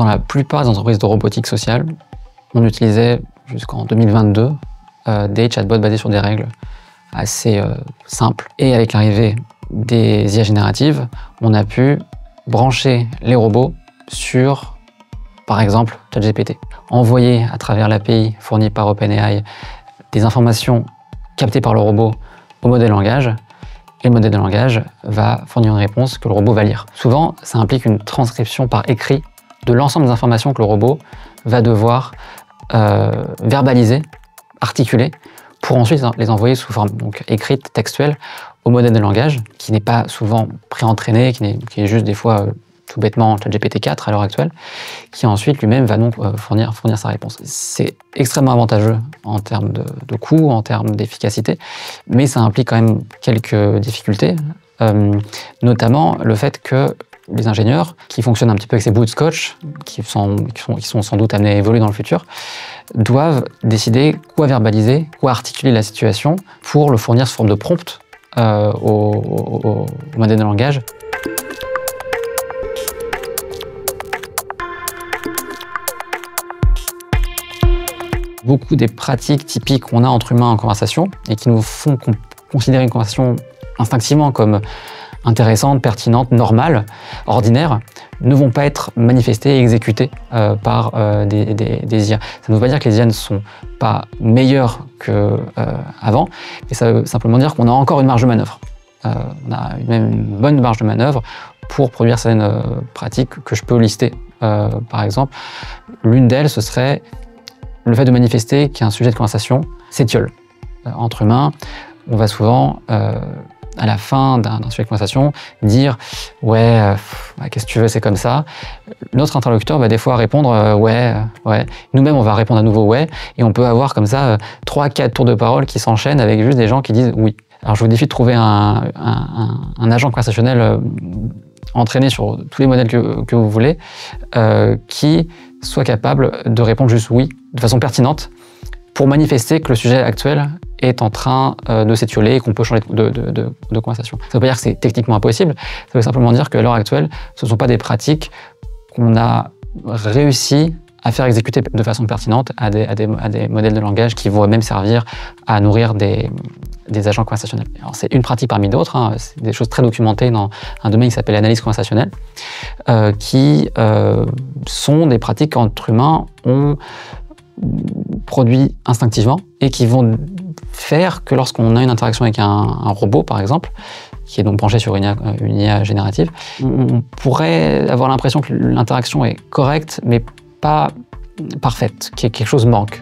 Dans la plupart des entreprises de robotique sociale, on utilisait jusqu'en 2022 des chatbots basés sur des règles assez simples. Et avec l'arrivée des IA génératives, on a pu brancher les robots sur, par exemple, ChatGPT. Envoyer à travers l'API fournie par OpenAI des informations captées par le robot au modèle langage, et le modèle de langage va fournir une réponse que le robot va lire. Souvent, ça implique une transcription par écrit de l'ensemble des informations que le robot va devoir verbaliser, articuler, pour ensuite les envoyer sous forme donc écrite, textuelle, au modèle de langage, qui n'est pas souvent pré-entraîné, qui est juste des fois tout bêtement ChatGPT 4 à l'heure actuelle, qui ensuite lui-même va donc fournir sa réponse. C'est extrêmement avantageux en termes de coût, en termes d'efficacité, mais ça implique quand même quelques difficultés, notamment le fait que les ingénieurs, qui fonctionnent un petit peu avec ces bouts de scotch, qui sont sans doute amenés à évoluer dans le futur, doivent décider quoi verbaliser, quoi articuler la situation pour le fournir sous forme de prompt au modèle de langage. Beaucoup des pratiques typiques qu'on a entre humains en conversation et qui nous font considérer une conversation instinctivement comme intéressante, pertinente, normale, ordinaire, ne vont pas être manifestées et exécutées par des IA. Ça ne veut pas dire que les IA ne sont pas meilleures qu'avant, mais ça veut simplement dire qu'on a encore une marge de manœuvre. On a même une bonne marge de manœuvre pour produire certaines pratiques que je peux lister. Par exemple, l'une d'elles, ce serait le fait de manifester qu'un sujet de conversation s'étiole. Entre humains, on va souvent, à la fin d'un sujet de conversation, dire « ouais, qu'est-ce que tu veux, c'est comme ça ». Notre interlocuteur va des fois répondre « ouais ». Nous-mêmes, on va répondre à nouveau « ouais ». Et on peut avoir comme ça 3-4 tours de parole qui s'enchaînent avec juste des gens qui disent « oui ». Alors je vous défie de trouver un agent conversationnel entraîné sur tous les modèles que vous voulez, qui soit capable de répondre juste « oui » de façon pertinente pour manifester que le sujet actuel est en train de s'étioler et qu'on peut changer de conversation. Ça ne veut pas dire que c'est techniquement impossible, ça veut simplement dire qu'à l'heure actuelle, ce ne sont pas des pratiques qu'on a réussi à faire exécuter de façon pertinente à des modèles de langage qui vont même servir à nourrir des agents conversationnels. C'est une pratique parmi d'autres, hein, c'est des choses très documentées dans un domaine qui s'appelle l'analyse conversationnelle, qui sont des pratiques qu'entre humains on produit instinctivement et qui vont faire que lorsqu'on a une interaction avec un robot, par exemple, qui est donc branché sur une IA générative, on pourrait avoir l'impression que l'interaction est correcte, mais pas parfaite, que quelque chose manque.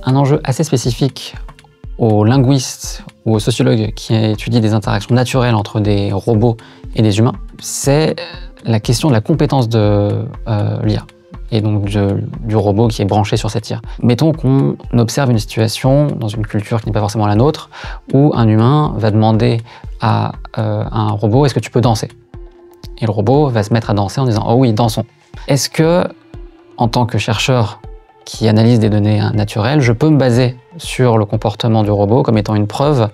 Un enjeu assez spécifique aux linguistes ou aux sociologues qui étudient des interactions naturelles entre des robots et des humains, c'est la question de la compétence de l'IA et donc du robot qui est branché sur cette IA. Mettons qu'on observe une situation dans une culture qui n'est pas forcément la nôtre où un humain va demander à un robot « est-ce que tu peux danser ?» Et le robot va se mettre à danser en disant « oh oui, dansons ». Est-ce que, en tant que chercheur qui analyse des données naturelles, je peux me baser sur le comportement du robot comme étant une preuve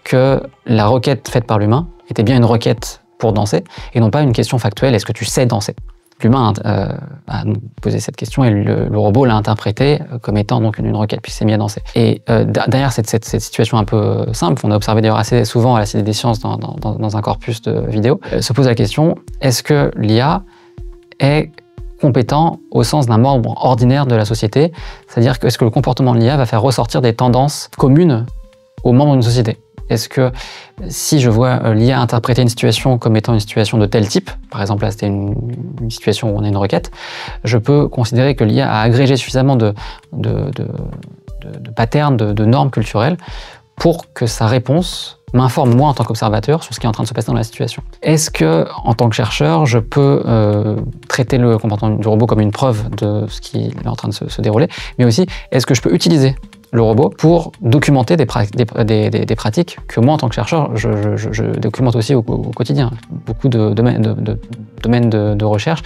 que la requête faite par l'humain était bien une requête pour danser et non pas une question factuelle « est-ce que tu sais danser ?» L'humain a posé cette question et le robot l'a interprétée comme étant donc une requête, puis s'est mis à danser. Et derrière cette situation un peu simple, qu'on a observé d'ailleurs assez souvent à la Cité des Sciences dans un corpus de vidéos, se pose la question, est-ce que l'IA est compétent au sens d'un membre ordinaire de la société? C'est-à-dire que est-ce que le comportement de l'IA va faire ressortir des tendances communes aux membres d'une société? Est-ce que si je vois l'IA interpréter une situation comme étant une situation de tel type, par exemple là c'était une situation où on a une requête, je peux considérer que l'IA a agrégé suffisamment de patterns, de normes culturelles pour que sa réponse m'informe moi en tant qu'observateur sur ce qui est en train de se passer dans la situation. Est-ce que, en tant que chercheur, je peux traiter le comportement du robot comme une preuve de ce qui est en train de se dérouler, mais aussi, est-ce que je peux utiliser le robot pour documenter des pratiques que moi, en tant que chercheur, je documente aussi au quotidien. Beaucoup de domaines de recherche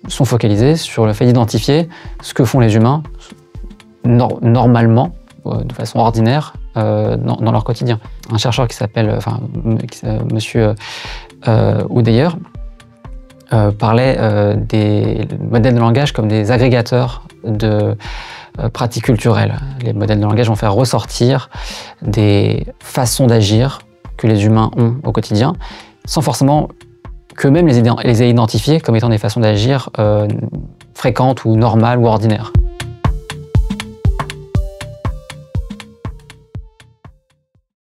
sont focalisés sur le fait d'identifier ce que font les humains normalement, de façon ordinaire, dans leur quotidien. Un chercheur qui s'appelle, Monsieur Oudeyer, parlait des modèles de langage comme des agrégateurs de pratiques culturelles. Les modèles de langage vont faire ressortir des façons d'agir que les humains ont au quotidien, sans forcément qu'eux-mêmes les aient identifiées comme étant des façons d'agir fréquentes ou normales ou ordinaires.